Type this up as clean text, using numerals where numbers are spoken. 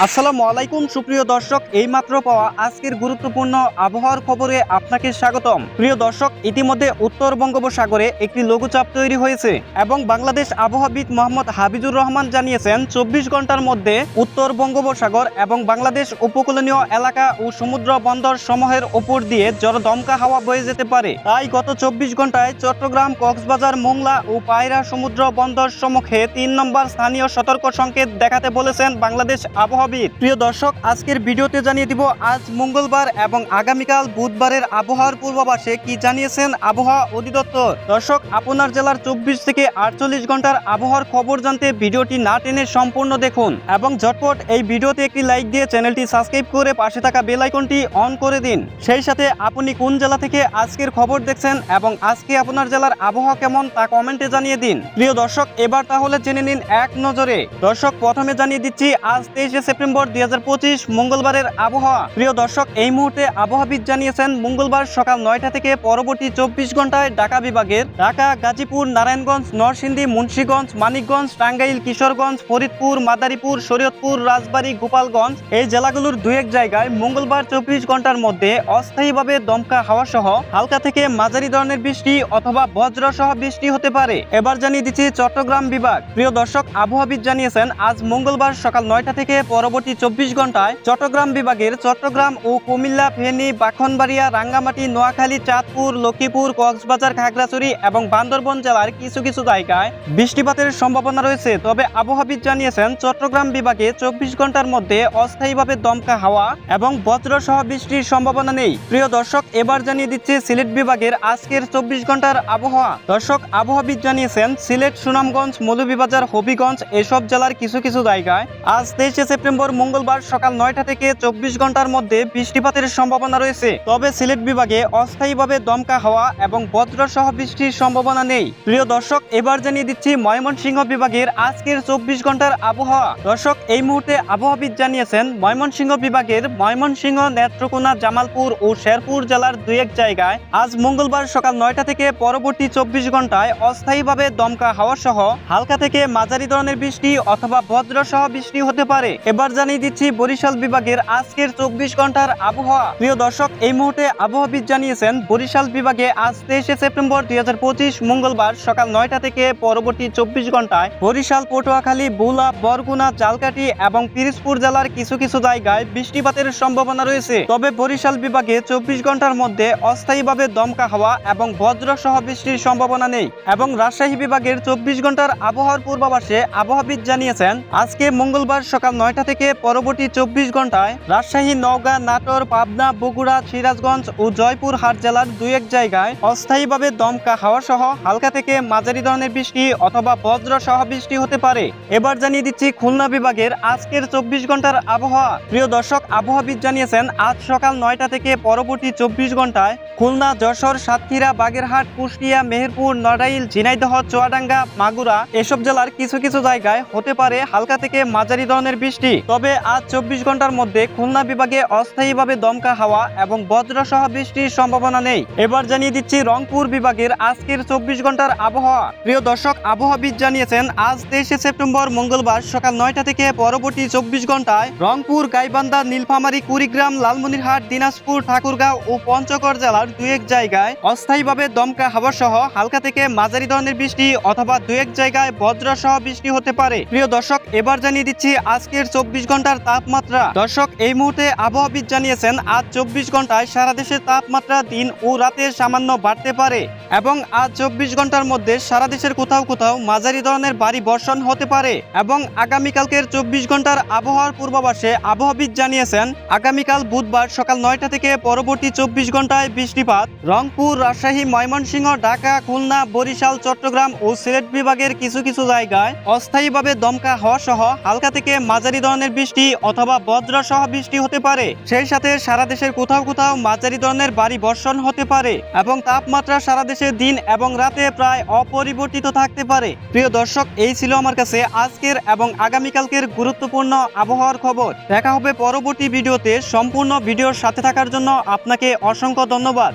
আসসালামু আলাইকুম সুপ্রিয় দর্শক, এইমাত্র পাওয়া আজকের গুরুত্বপূর্ণ আবহাওয়ার খবরে আপনাকে স্বাগতম। প্রিয় দর্শক, ইতিমধ্যে উত্তর বঙ্গোপসাগরে একটি লঘুচাপ তৈরি হয়েছে এবং বাংলাদেশ আবহাওয়াবিদ মোহাম্মদ হাবিজুর রহমান জানিয়েছেন 24 ঘন্টার মধ্যে উত্তর বঙ্গোপসাগর এবং বাংলাদেশ উপকূলীয় এলাকা ও সমুদ্র বন্দর সমূহের উপর দিয়ে ঝড়ো দমকা হাওয়া বয়ে যেতে পারে। তাই গত 24 ঘন্টায় চট্টগ্রাম, কক্সবাজার, মোংলা ও পায়রা সমুদ্র বন্দর সম্মুখে 3 নম্বর স্থানীয় সতর্ক সংকেত দেখাতে বলেছেন বাংলাদেশ আবহাওয়া। প্রিয় দর্শক, আজকের ভিডিওতে জানিয়ে দিব আজ মঙ্গলবার এবং আগামীকাল বুধবারের আবহাওয়ার পূর্বাভাসে কি জানিয়েছেন আবহাওয়া অধিদপ্তর। দর্শক, আপনার জেলার 24 থেকে 48 ঘন্টার আবহাওয়ার খবর জানতে ভিডিওটি না টেনে সম্পূর্ণ দেখুন এবং ঝটপট এই ভিডিওতে একটি লাইক দিয়ে চ্যানেলটি সাবস্ক্রাইব করে পাশে থাকা বেল আইকনটি অন করে দিন। সেই সাথে আপনি কোন জেলা থেকে আজকের খবর দেখছেন এবং আজকে আপনার জেলার আবহাওয়া কেমন তা কমেন্টে জানিয়ে দিন। প্রিয় দর্শক, এবার তাহলে জেনে নিন এক নজরে। দর্শক, প্রথমে জানিয়ে দিচ্ছি আজ 23 সেপ্টেম্বর 2025 মঙ্গলবারের আবহাওয়া। প্রিয় দর্শক, এই মুহূর্তে আবহাওয়াবিদ জানিয়েছেন মঙ্গলবার সকাল 9টা থেকে পরবর্তী 24 ঘন্টায় ঢাকা বিভাগের ঢাকা, গাজীপুর, নারায়ণগঞ্জ, নরসিংদী, মুন্সিগঞ্জ, মানিকগঞ্জ, টাঙ্গাইল, কিশোরগঞ্জ, ফরিদপুর, মাদারীপুর, শরীয়তপুর, রাজবাড়ী, গোপালগঞ্জ এই জেলাগুলোর দু এক জায়গায় মঙ্গলবার 24 ঘন্টার মধ্যে অস্থায়ীভাবে দমকা হাওয়া সহ হালকা থেকে মাঝারি ধরনের বৃষ্টি অথবা বজ্র সহ বৃষ্টি হতে পারে। এবার জানিয়ে দিচ্ছি চট্টগ্রাম বিভাগ। প্রিয় দর্শক, আবহাওয়াবিদ জানিয়েছেন আজ মঙ্গলবার সকাল 9টা থেকে পরবর্তী 24 ঘন্টায় চট্টগ্রাম বিভাগের চট্টগ্রাম ও কুমিল্লা, ফেনী, ব্রাহ্মণবাড়িয়া, রাঙ্গামাটি, নোয়াখালী, চাঁদপুর, লক্ষ্মীপুর, কক্সবাজার, খাগড়াছড়ি এবং বান্দরবান জেলার কিছু কিছু জায়গায় বৃষ্টিপাতের সম্ভাবনা রয়েছে। তবে আবহাওয়াবিদ জানিয়েছেন চট্টগ্রাম বিভাগে 24 ঘন্টার মধ্যে অস্থায়ীভাবে দমকা হাওয়া এবং বজ্র সহ বৃষ্টির সম্ভাবনা নেই। প্রিয় দর্শক, এবার জানিয়ে দিচ্ছে সিলেট বিভাগের আজকের 24 ঘন্টার আবহাওয়া। দর্শক, আবহাওয়াবিদ জানিয়েছেন সিলেট, সুনামগঞ্জ, মৌলভীবাজার, হবিগঞ্জ এসব জেলার কিছু কিছু জায়গায় আজ 23 সেপ্টেম্বর মঙ্গলবার সকাল 9টা থেকে 24 ঘন্টার মধ্যে বৃষ্টিপাতের সম্ভাবনা রয়েছে। তবে সিলেট বিভাগে অস্থায়ীভাবে দমকা হাওয়া এবং বজ্র সহ বৃষ্টির সম্ভাবনা নেই। প্রিয় দর্শক, এবার জানিয়ে দিচ্ছি ময়মনসিংহ বিভাগের আজকের 24 ঘন্টার আবহাওয়া। দর্শক, এই মুহূর্তে আবহাওয়াবিদ জানিয়েছেন ময়মনসিংহ বিভাগের ময়মনসিংহ, নেত্রকোনা, জামালপুর ও শেরপুর জেলার দু এক জায়গায় আজ মঙ্গলবার সকাল 9টা থেকে পরবর্তী 24 ঘন্টায় অস্থায়ীভাবে দমকা হাওয়া সহ হালকা থেকে মাঝারি ধরনের বৃষ্টি অথবা বজ্র সহ বৃষ্টি হতে পারে। এবার জানিয়ে দিচ্ছি বরিশাল বিভাগের আজকের 24 ঘন্টার আবহাওয়া। প্রিয় দর্শক, এই মুহূর্তে আবহাওয়াবিদ জানিয়েছেন বরিশাল বিভাগে আজ 23 সেপ্টেম্বর 2025 মঙ্গলবার সকাল 9টা থেকে পরবর্তী 24 ঘন্টায় বরিশাল, পটুয়াখালী, ভোলা, বরগুনা, ঝালকাঠি এবং পিরোজপুর জেলার কিছু কিছু জায়গায় বৃষ্টিপাতের সম্ভাবনা রয়েছে। তবে বরিশাল বিভাগে 24 ঘন্টার মধ্যে অস্থায়ীভাবে দমকা হাওয়া এবং বজ্র সহ বৃষ্টির সম্ভাবনা নেই। এবং রাজশাহী বিভাগের 24 ঘন্টার আবহাওয়ার পূর্বাভাসে আবহাওয়াবিদ জানিয়েছেন আজকে মঙ্গলবার সকাল 9টা থেকে পরবর্তী 24 ঘন্টায় রাজশাহী, নওগাঁ, নাটোর, পাবনা, বগুড়া, সিরাজগঞ্জ ও জয়পুরহাট জেলার দু এক জায়গায় অস্থায়ীভাবে দমকা হাওয়া সহ হালকা থেকে মাঝারি ধরনের বৃষ্টি অথবা বজ্র সহ বৃষ্টি হতে পারে। এবার জানিয়ে দিচ্ছি খুলনা বিভাগের আজকের 24 ঘন্টার আবহাওয়া। প্রিয় দর্শক, আবহাওয়াবিদ জানিয়েছেন আজ সকাল 9টা থেকে পরবর্তী 24 ঘন্টায় খুলনা, যশোর, সাতক্ষীরা, বাগেরহাট, কুষ্টিয়া, মেহেরপুর, নড়াইল, ঝিনাইদহ, চুয়াডাঙ্গা, মাগুরা এসব জেলার কিছু কিছু জায়গায় হতে পারে হালকা থেকে মাঝারি ধরনের বৃষ্টি। তবে আজ 24 ঘন্টার মধ্যে খুলনা বিভাগে অস্থায়ীভাবে দমকা হাওয়া এবং বজ্র সহ বৃষ্টির সম্ভাবনা নেই। এবার জানিয়ে দিচ্ছি রংপুর বিভাগের আজকের 24 ঘন্টার আবহাওয়া। প্রিয় দর্শক, আবহাওয়াবিদ জানিয়েছেন আজ 23 সেপ্টেম্বর মঙ্গলবার সকাল 9টা থেকে পরবর্তী 24 ঘন্টায় রংপুর, গাইবান্ধা, নীলফামারী, কুড়িগ্রাম, লালমনিরহাট, দিনাজপুর, ঠাকুরগাঁও ও পঞ্চগড় জেলার দু এক জায়গায় অস্থায়ীভাবে দমকা হাওয়া সহ হালকা থেকে মাঝারি ধরনের বৃষ্টি অথবা দু এক জায়গায় বজ্র সহ বৃষ্টি হতে পারে। প্রিয় দর্শক, এবার জানিয়ে দিচ্ছি আজকের 24 ঘন্টার তাপমাত্রা। দর্শক, এই মুহূর্তে আবহাওয়াবিদ জানিয়েছেন আজ 24 ঘন্টায় সারা দেশের তাপমাত্রা দিন ও রাতে সামান্য বাড়তে পারে এবং আজ 24 ঘন্টার মধ্যে সারা দেশের কোথাও কোথাও মাঝারি ধরনের ভারী বর্ষণ হতে পারে। এবং আগামীকালকের 24 ঘন্টার আবহাওয়ার পূর্বাভাসে আবহাওয়াবিদ জানিয়েছেন আগামীকাল বুধবার সকাল 9টা থেকে পরবর্তী 24 ঘন্টায় বৃষ্টিপাত রংপুর, রাজশাহী, ময়মনসিংহ, ঢাকা, খুলনা, বরিশাল, চট্টগ্রাম ও সিলেট বিভাগের কিছু কিছু জায়গায় অস্থায়ীভাবে দমকা হাওয়া সহ হালকা থেকে মাঝারি ধরনের বৃষ্টি অথবা বজ্র সহ বৃষ্টি হতে পারে। সেই সাথে সারা দেশের কোথাও কোথাও মাঝারি ধরনের ভারী বর্ষণ হতে পারে এবং তাপমাত্রা সারা দেশে দিন এবং রাতে প্রায় অপরিবর্তিত থাকতে পারে। প্রিয় দর্শক, এই ছিল আমার কাছে আজকের এবং আগামীকালকের গুরুত্বপূর্ণ আবহাওয়ার খবর। দেখা হবে পরবর্তী ভিডিওতে। সম্পূর্ণ ভিডিওর সাথে থাকার জন্য আপনাকে অসংখ্য ধন্যবাদ।